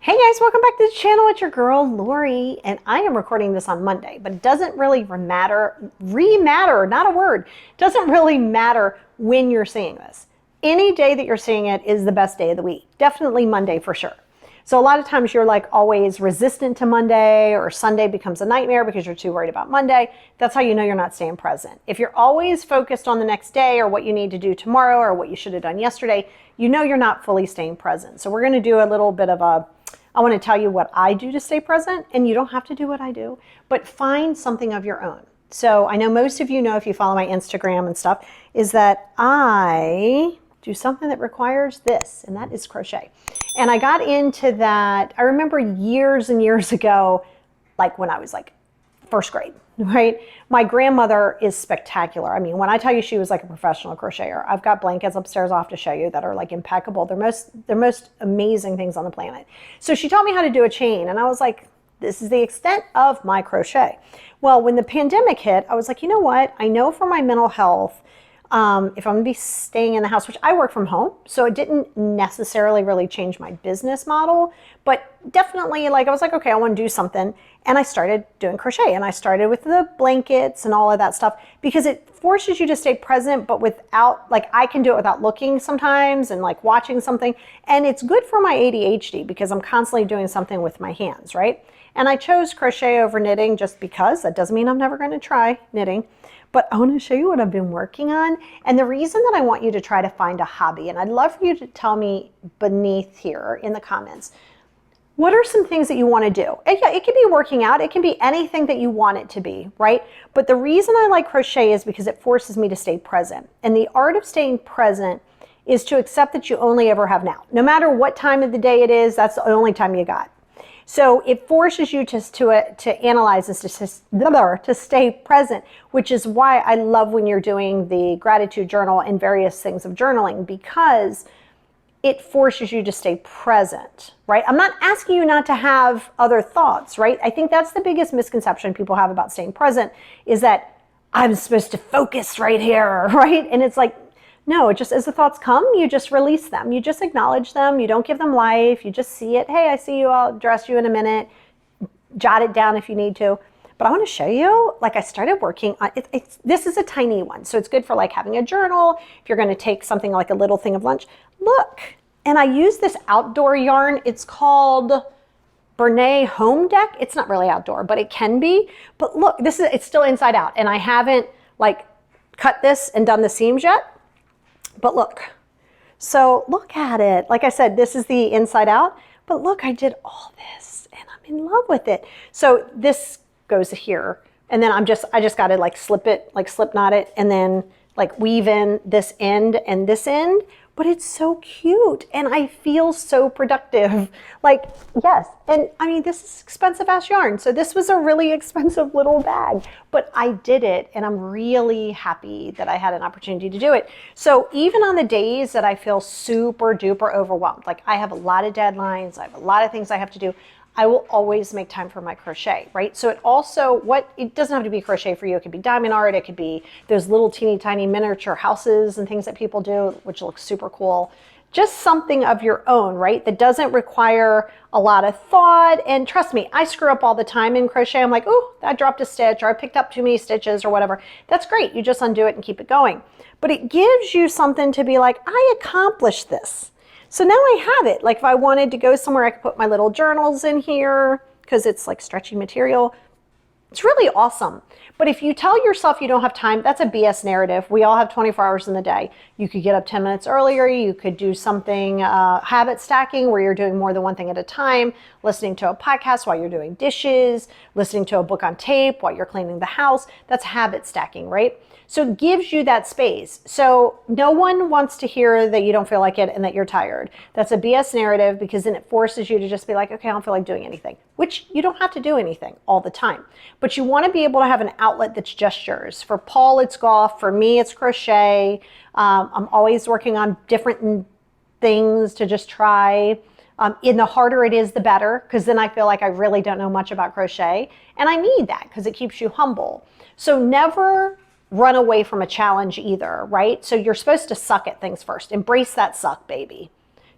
Hey guys, welcome back to the channel. It's your girl Lori, and I am recording this on Monday, but it doesn't really matter, not a word, doesn't really matter when you're seeing this. Any day that you're seeing it is the best day of the week. Definitely Monday for sure. So a lot of times you're like always resistant to Monday, or Sunday becomes a nightmare because you're too worried about Monday. That's how you know you're not staying present. If you're always focused on the next day or what you need to do tomorrow or what you should have done yesterday, you know you're not fully staying present. So we're going to do a little bit of I want to tell you what I do to stay present, and you don't have to do what I do, but find something of your own. So I know most of you know, if you follow my Instagram and stuff, is that I do something that requires this, and that is crochet. And I got into that, I remember years and years ago, like when I was like first grade, right? My grandmother is spectacular. I mean, when I tell you she was like a professional crocheter, I've got blankets upstairs I'll have to show you that are like impeccable. They're most amazing things on the planet. So she taught me how to do a chain, and I was like, this is the extent of my crochet. Well, when the pandemic hit, I was like, you know what? I know for my mental health, if I'm gonna be staying in the house, which I work from home, so it didn't necessarily really change my business model, but definitely like I was like, okay, I want to do something. And I started doing crochet, and I started with the blankets and all of that stuff because it forces you to stay present, but without, like, I can do it without looking sometimes and like watching something. And it's good for my ADHD because I'm constantly doing something with my hands, right? And I chose crochet over knitting just because. That doesn't mean I'm never going to try knitting. But I want to show you what I've been working on. And the reason that I want you to try to find a hobby, and I'd love for you to tell me beneath here in the comments, what are some things that you want to do? It can be working out. It can be anything that you want it to be, right? But the reason I like crochet is because it forces me to stay present. And the art of staying present is to accept that you only ever have now. No matter what time of the day it is, that's the only time you got. So it forces you to analyze this, to stay present, which is why I love when you're doing the gratitude journal and various things of journaling, because it forces you to stay present, right? I'm not asking you not to have other thoughts, right? I think that's the biggest misconception people have about staying present, is that I'm supposed to focus right here, right? And it's like, no, just as the thoughts come, you just release them. You just acknowledge them. You don't give them life. You just see it. Hey, I see you. I'll address you in a minute. Jot it down if you need to. But I want to show you, like, I started working on it. This is a tiny one. So it's good for like having a journal. If you're going to take something like a little thing of lunch, look. And I use this outdoor yarn. It's called Bernay Home Deck. It's not really outdoor, but it can be. But look, it's still inside out. And I haven't like cut this and done the seams yet. But look, so look at it. Like I said, this is the inside out, but look, I did all this and I'm in love with it. So this goes here, and then I just got to like slip knot it, and then like weave in this end and this end. But it's so cute, and I feel so productive. Like, yes, and I mean, this is expensive ass yarn, so this was a really expensive little bag, but I did it, and I'm really happy that I had an opportunity to do it. So even on the days that I feel super duper overwhelmed, like I have a lot of deadlines, I have a lot of things I have to do, I will always make time for my crochet, right? So it also, it doesn't have to be crochet for you. It could be diamond art. It could be those little teeny tiny miniature houses and things that people do, which looks super cool. Just something of your own, right? That doesn't require a lot of thought. And trust me, I screw up all the time in crochet. I'm like, oh, I dropped a stitch, or I picked up too many stitches or whatever. That's great. You just undo it and keep it going. But it gives you something to be like, I accomplished this. So now I have it. Like if I wanted to go somewhere, I could put my little journals in here because it's like stretchy material. It's really awesome. But if you tell yourself you don't have time, that's a BS narrative. We all have 24 hours in the day. You could get up 10 minutes earlier. You could do something, habit stacking, where you're doing more than one thing at a time, listening to a podcast while you're doing dishes, listening to a book on tape while you're cleaning the house. That's habit stacking, right? So it gives you that space. So no one wants to hear that you don't feel like it and that you're tired. That's a BS narrative, because then it forces you to just be like, okay, I don't feel like doing anything, which you don't have to do anything all the time. But you want to be able to have an outlet that's just yours. For Paul, it's golf. For me, it's crochet. I'm always working on different things to just try. And the harder it is, the better, because then I feel like I really don't know much about crochet. And I need that because it keeps you humble. So never run away from a challenge either, right? So you're supposed to suck at things first. Embrace that suck, baby.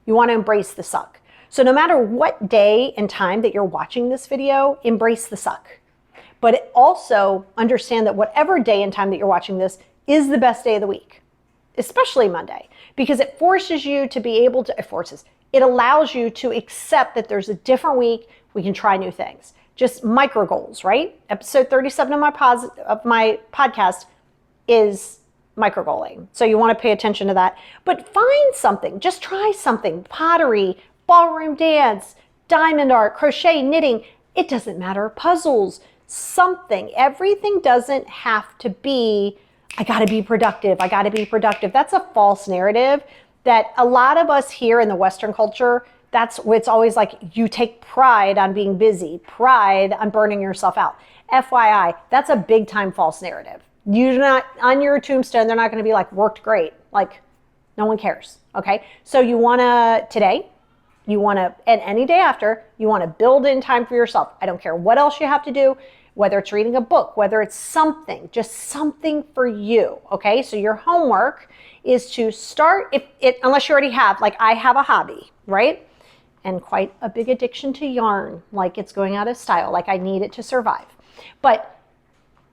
You want to embrace the suck. So no matter what day and time that you're watching this video, embrace the suck. But also understand that whatever day and time that you're watching this is the best day of the week, especially Monday, because it forces you to be able to, it allows you to accept that there's a different week, we can try new things. Just micro goals, right? Episode 37 of my podcast is micro goaling. So you want to pay attention to that. But find something, just try something. Pottery, ballroom dance, diamond art, crochet, knitting. It doesn't matter. Puzzles, something. Everything doesn't have to be, I got to be productive. I got to be productive. That's a false narrative that a lot of us here in the Western culture, it's always like you take pride on being busy, pride on burning yourself out. FYI, that's a big time false narrative. You do not, on your tombstone, they're not going to be like, worked great. Like, no one cares. Okay. So you want to, today, you want to, and any day after, you want to build in time for yourself. I don't care what else you have to do, whether it's reading a book, whether it's something, just something for you. Okay. So your homework is to start, unless you already have, like I have a hobby, right? And quite a big addiction to yarn, like it's going out of style, like I need it to survive. But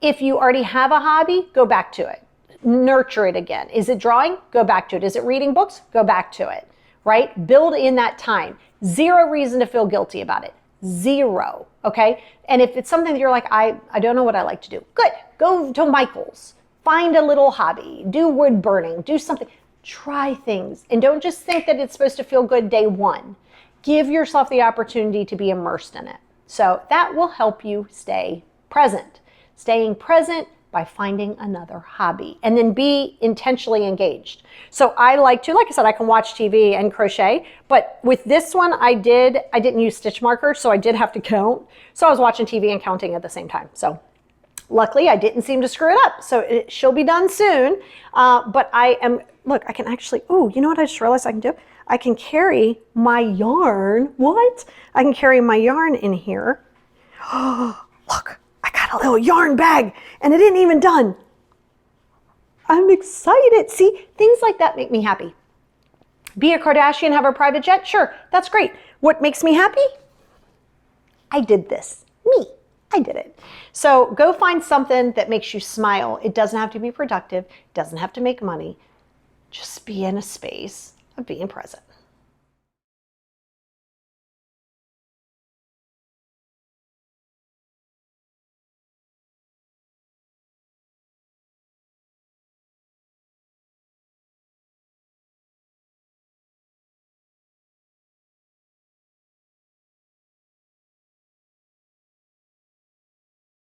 if you already have a hobby, go back to it. Nurture it again. Is it drawing? Go back to it. Is it reading books? Go back to it, right? Build in that time. Zero reason to feel guilty about it. Zero, okay? And if it's something that you're like, I don't know what I like to do, good. Go to Michael's. Find a little hobby. Do wood burning. Do something. Try things. And don't just think that it's supposed to feel good day one. Give yourself the opportunity to be immersed in it. So that will help you stay present. Staying present by finding another hobby and then be intentionally engaged. So I like to, like I said, I can watch TV and crochet, but with this one I didn't use stitch markers, so I did have to count. So I was watching TV and counting at the same time. So luckily I didn't seem to screw it up. So she'll be done soon. But look, I can actually, you know what I just realized I can do? I can carry my yarn. What? I can carry my yarn in here. Look. I got a little yarn bag and it isn't even done. I'm excited. See, things like that make me happy. Be a Kardashian, have a private jet? Sure, that's great. What makes me happy? I did this. Me. I did it. So go find something that makes you smile. It doesn't have to be productive. It doesn't have to make money. Just be in a space of being present.